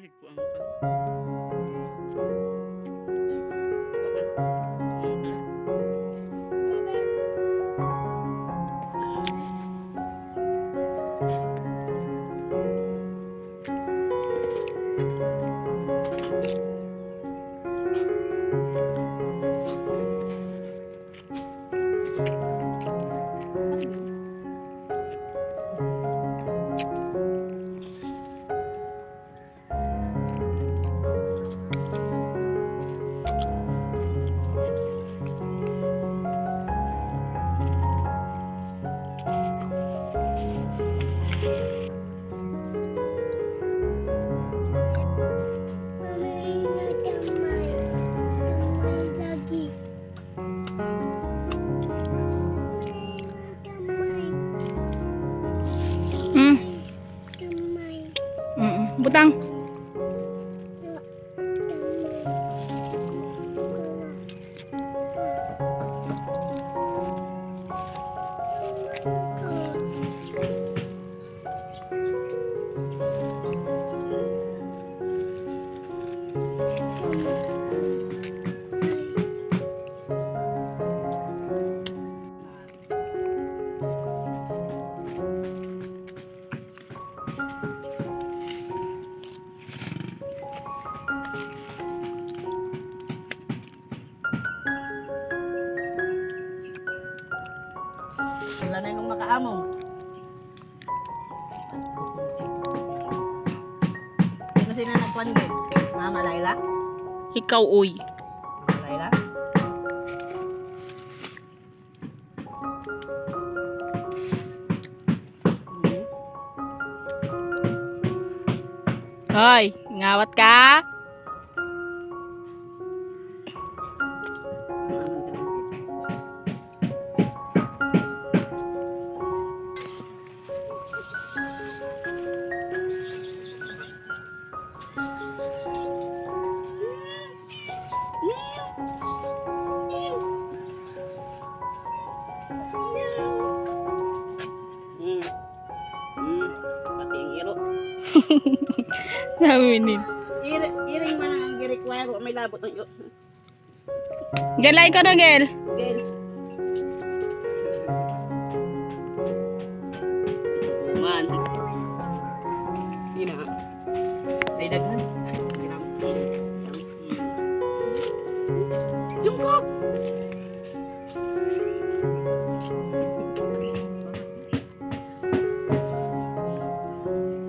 higpuan ka. Butang. Wala na yung makaamong. Hindi kasi na nagkuhan din. Mama Laila? Ikaw, uy. Mama Laila? Hoy, ngawat ka? Pati ang iro. Naminin. Iring man ang gi-require. May labot ng iro. Galay ka na, Gel. Okay. Man. Hindi na. Dagdagan. Yung ko!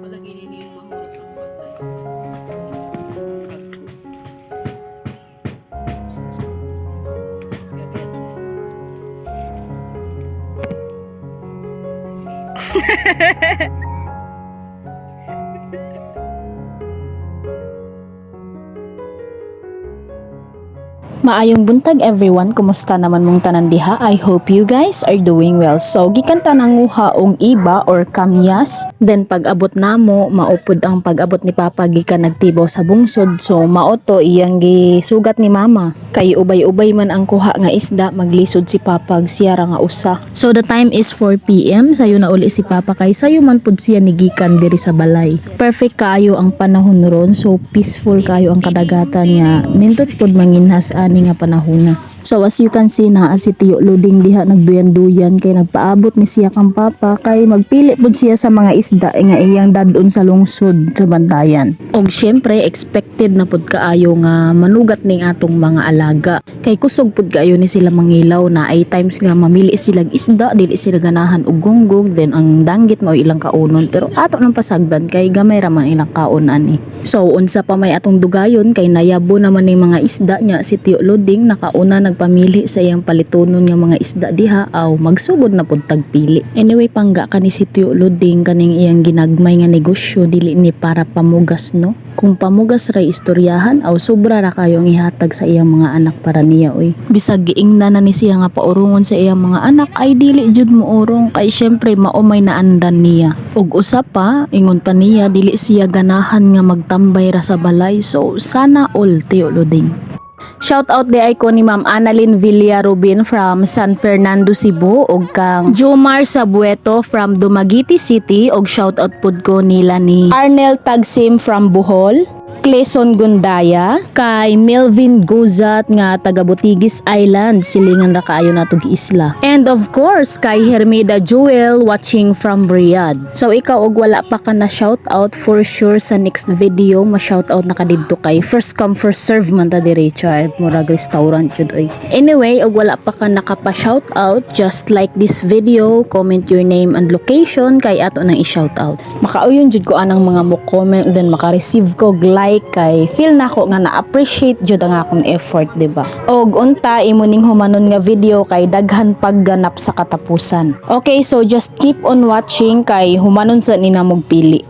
Wala ginini yung mahulog ang pagkain. Maayong buntag everyone, kumusta naman mong tanan diha? I hope you guys are doing well. So gikan ta nanguha og iba or kamyas, then pag-abot namo maupod ang pag-abot ni Papa gikan nagtibaw sa bungsod. So maoto iyang gisugat ni Mama. Kay ubay-ubay man ang kuha nga isda, maglisod si Papa siya ra nga usa. So the time is 4 PM, sayo na uli si Papa kay sayo man pud siya nigikan diri sa balay. Perfect kaayo ang panahon ron, so peaceful kaayo ang kadagatan niya. Nindot pud manginhas ani nga panahona. So as you can see na si Tiyo Luding diha nagduyan-duyan kay nagpaabot ni siya kang Papa kay magpili pud siya sa mga isda nga iyang dadon sa lungsod sa bantayan. Og syempre expected na pud kaayo nga manugat ning atong mga alaga. Kay kusog pud kaayo ni sila mangilaw na ay times nga mamili sila isda dili sila ganahan og gunggong, then ang danggit mao ilang kaunon pero ato nang pasagdan kay gamay ra man ilang kaon ani. So unsa pa may atong dugayon kay nayabo naman ning mga isda nya si Tiyo Luding nakauna pamili sa iyang palitonon nga mga isda diha aw magsugod na pud tagpili. Anyway pangga kani si Tiyo Luding kaning iyang ginagmay nga negosyo dili ni para pamugas no. Kung pamugas ra istoryahan aw sobra ra kayong ihatag sa iyang mga anak para niya oy. Bisag giingnan na ni siya nga paurungon sa iyang mga anak ay dili jud mo urong kay syempre maumay naandan niya. Ug usa pa ingon pa niya dili siya ganahan nga magtambay ra sa balay, so sana all Tiyo Luding. Shout out di ay ko ni Ma'am Annalyn Villarubin from San Fernando, Cebu ug kang Jomar Sabueto from Dumaguete City ug shout out pud ko nila ni Arnel Tagsim from Bohol. Cleson Gundaya, kay Melvin Gozat nga taga Butigis Island, silingan ra kaayo nato gi isla. And of course, kay Hermida Jewel watching from Riyadh. So ikaw og wala pa ka na shout out, for sure sa next video ma-shout out na ka didto kay first come first serve man ta diri, Richard, murag restaurant jud oy. Anyway, og wala pa ka nakapa shout out, just like this video, comment your name and location kay ato nang i-shout out. Makauyon jud ko anang mga mo comment, then maka-receive ko like kay feel na ko nga na-appreciate jud ang akong effort, diba? Og unta imo ning humanon nga video kay daghan pagganap sa katapusan. Okay, so just keep on watching kay humanon sa ninamog pili.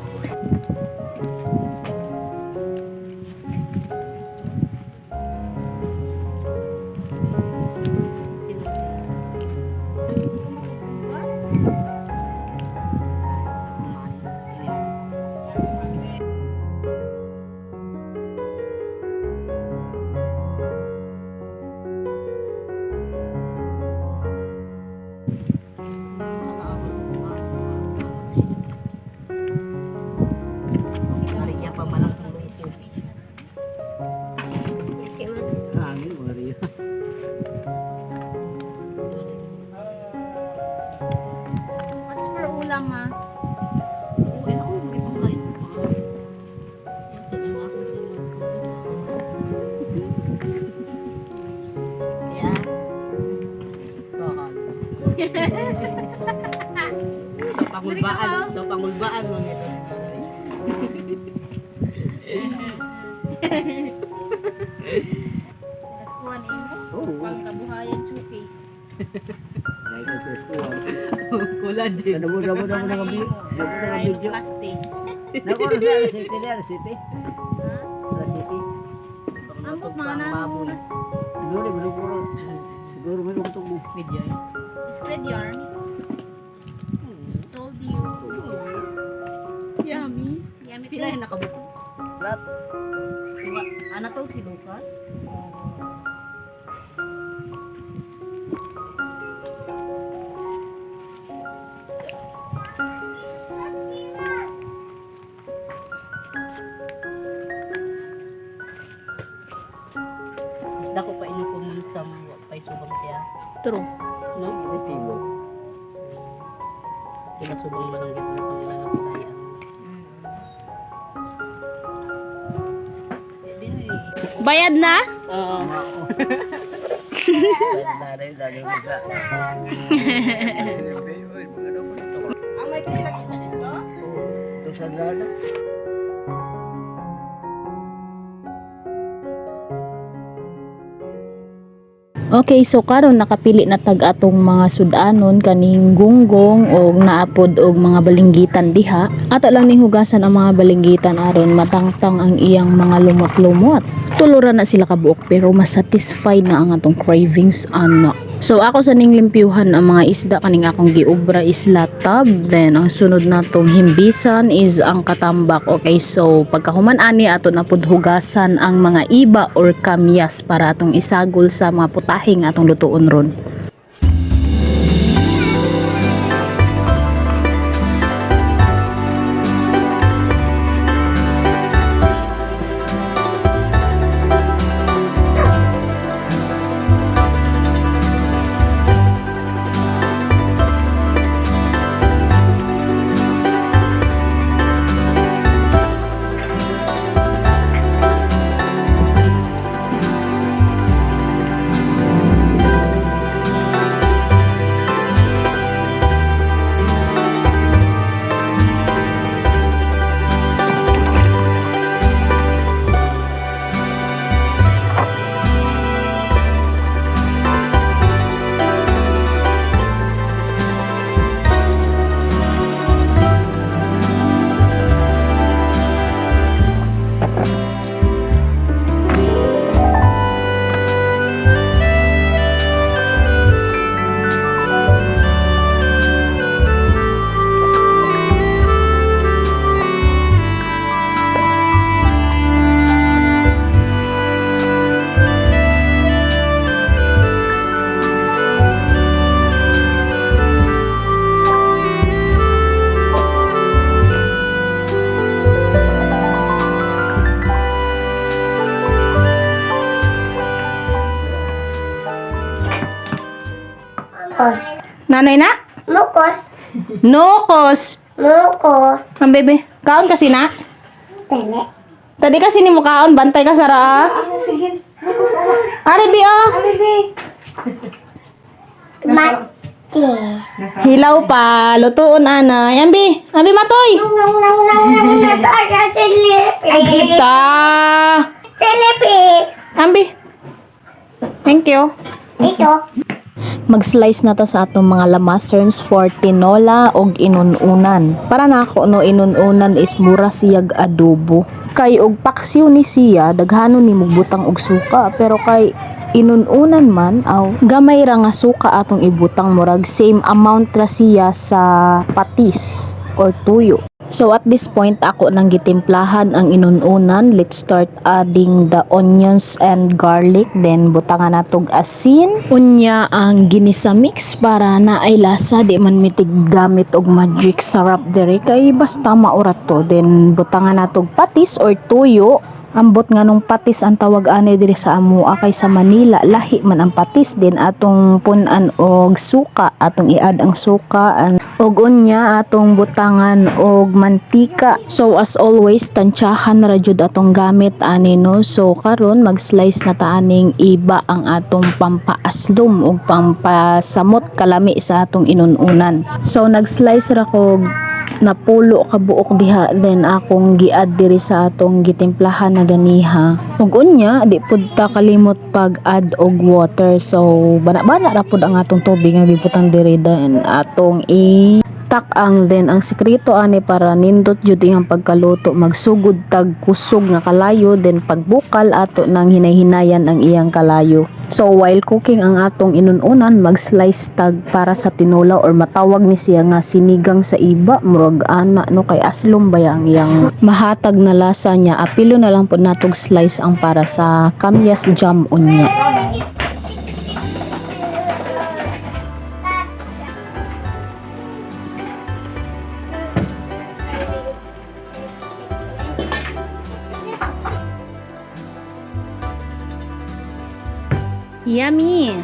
What's for ulam ha? Pangulbaan mo nito. Naskuhan mo? Pang kabuhayan showcase. Kulan din. Damo na video. Plastic. Nako na city there, city. Sa city. Ambot mga nano. Siguro puro. Siguro may utog mo speed yan. Squid yarn. Told you. Yummy. Yummy. Pila yung nakabuto? Lat. Ano to si Lucas? Dako pa inukumun sa paisubang tiya. True. No? Timo. Pinasubang malanggit na kanila na pulayan. Bayad na? Oo. Dali. Ang may kailan kita dito? Sa grado. Okay, so karon nakapili na tag atong mga sudanon kaning gunggong og naapod og mga balinggitan diha. Ato lang ning hugasan ang mga balinggitan aron matangtang ang iyang mga lumot-lumot. Tuluran na sila kabuok pero mas satisfied na ang atong cravings ana. So ako sa ning limpyuhan ang mga isda kaning akong giubra is latab, then ang sunod natong himbisan is ang katambak. Okay, so pagkahuman ani ato na pud hugasan ang mga iba or kamyas para atong isagol sa mga putahing atong lutuon ron. Nanoy na? Mukos. Nukos. Mukos. Ang bebe. Kaon kasi na? Tele. Tadi kasi ni mo kaon. Bantay ka sara. Sige. Mukos ala. Ari bi oh. Mati. Hilaw pa. Lutuon ana. Ambi. Ambi matoy. Ay, Kita. telepis. Ambi. Thank you. Ito. Mag-slice na ta sa atong mga lamasers for tinola og inununan. Para na ako no inununan is mura siyag adobo. Kay og paksiw ni siya daghanon ni mugbutang og suka pero kay inununan man aw gamay ra nga suka atong ibutang murag same amount ra siya sa patis or tuyo. So at this point ako nang gitimplahan ang inununan. Let's start adding the onions and garlic, then butangan natog asin. Unya ang ginisa mix para na ay lasa di man mitig gamit og magic sarap dere kay basta maurat to. Then butangan natog patis or tuyo. Ambot nga nung patis ang tawag ani diri sa amua kay sa Manila lahi man ang patis din atong punan og suka, atong i-add ang suka og unya atong butangan og mantika. So as always tansyahan ra jud atong gamit ani no. So karon mag-slice na ta aning iba ang atong pampaaslom og pampasamot kalami sa atong inununan. So nag-slice ra ko napulo ka buok diha, then akong gi-add diri sa atong gitimplahan na ganiha. Ug unya di pud ta kalimot pag-add og water. So bana-bana ra pud ang atong tubig nga gibutang diri, then atong takang. Then ang sekreto ani para nindot jud ang pagkaluto magsugod tag kusog nga kalayo, then pagbukal ato nang hinay-hinayan ang iyang kalayo. So while cooking ang atong inununan, mag-slice tag para sa tinola or matawag ni siya nga sinigang sa iba, murag ana no kay aslom baya ang iyang mahatag na lasa niya. Apilo na lang pud natog slice ang para sa kamyas jam unya. Yummy.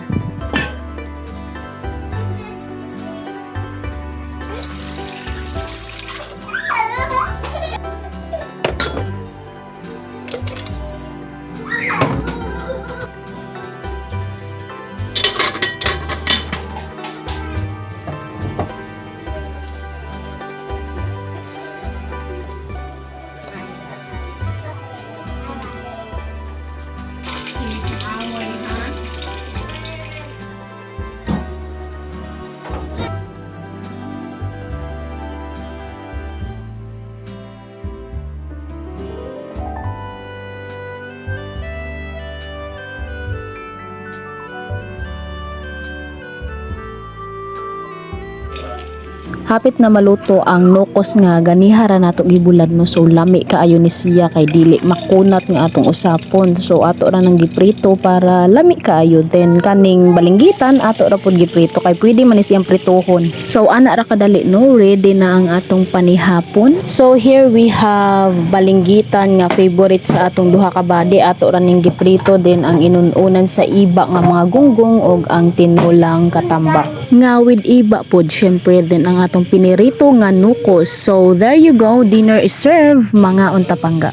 Hapit na maluto ang nukos nga ganihara nato gibulad no. So lami kaayo ni siya kay dili makunat nga atong usapon. So ato ra nang giprito para lami kaayo. Then kaning balinggitan ato ra pud giprito kay pwede man ni siyang pritohon. So ana ra kadali no, ready na ang atong panihapon. So here we have balinggitan nga favorite sa atong duha ka body. Ato ra ning giprito, din ang inununan sa iba nga mga gunggong og ang tinulang katambak. Nga with iba pod syempre din ang atong pinirito nga nukos. So there you go, dinner is served mga untapangga.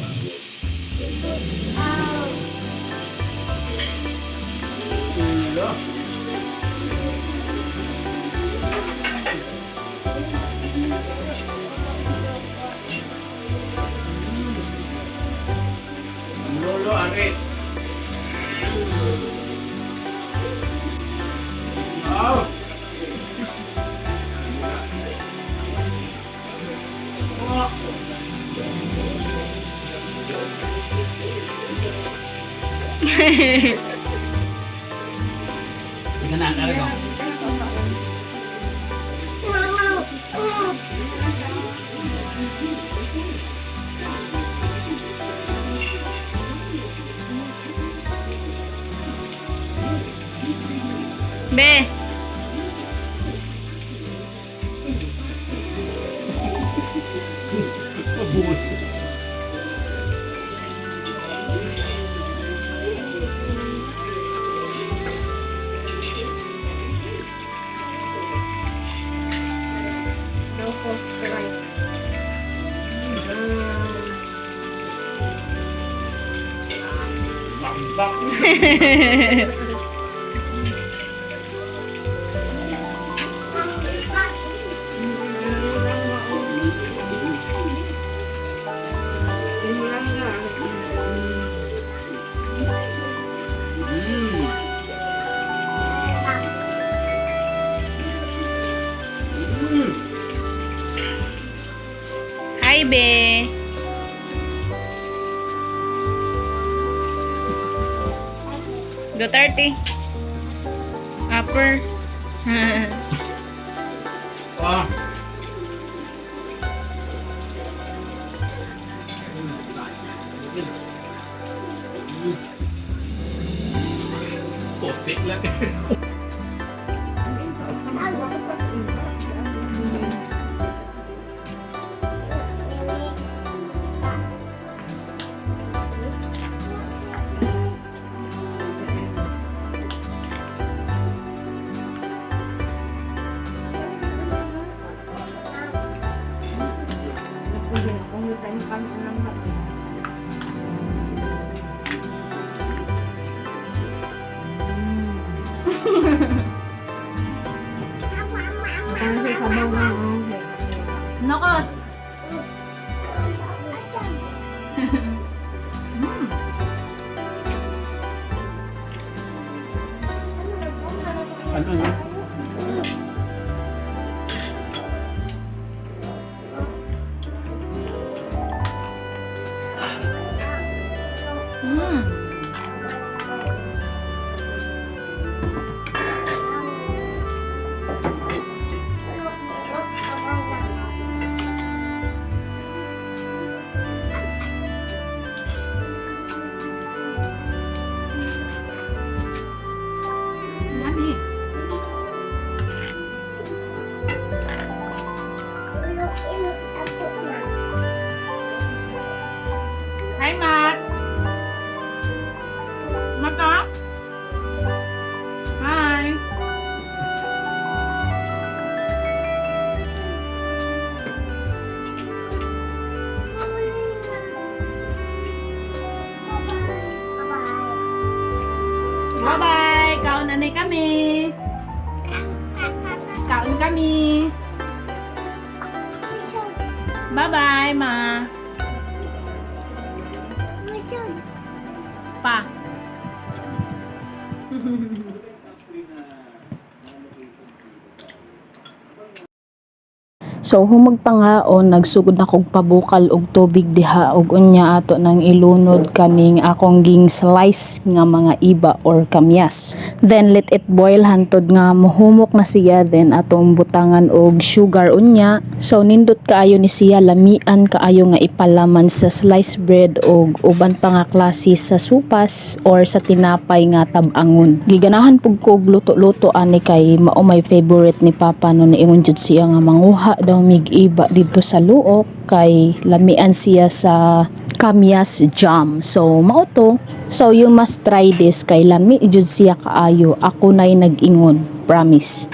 Be. Bakbak. Hi, be. Duterte. Upper. Ah. Putik lang. Nokos! Ano na? Hi, Matt. Mata? Hi. Bye-bye. Kaon na kami. Kaon kami. Bye-bye, ma. Pa. So humagpangaon nagsugod na kog pabukal og tubig diha ug unya ato nang ilunod kaning akong ging slice nga mga iba or kamyas. Then let it boil hantod nga mohumok na siya, then atong butangan og sugar unya. So nindot kaayo ni siya, lamian kaayo nga ipalaman sa sliced bread og uban pa nga klase sa supas or sa tinapay nga tab-angon. Giganahan pug kog luto-luto ani kay mao my favorite ni Papa no niingon jud siya nga manguha daw mig iba dito sa luok kay lamian siya sa kamyas jam. So mao to. So you must try this kay lami jud siya kaayo. Ako nay nag-ingon, promise.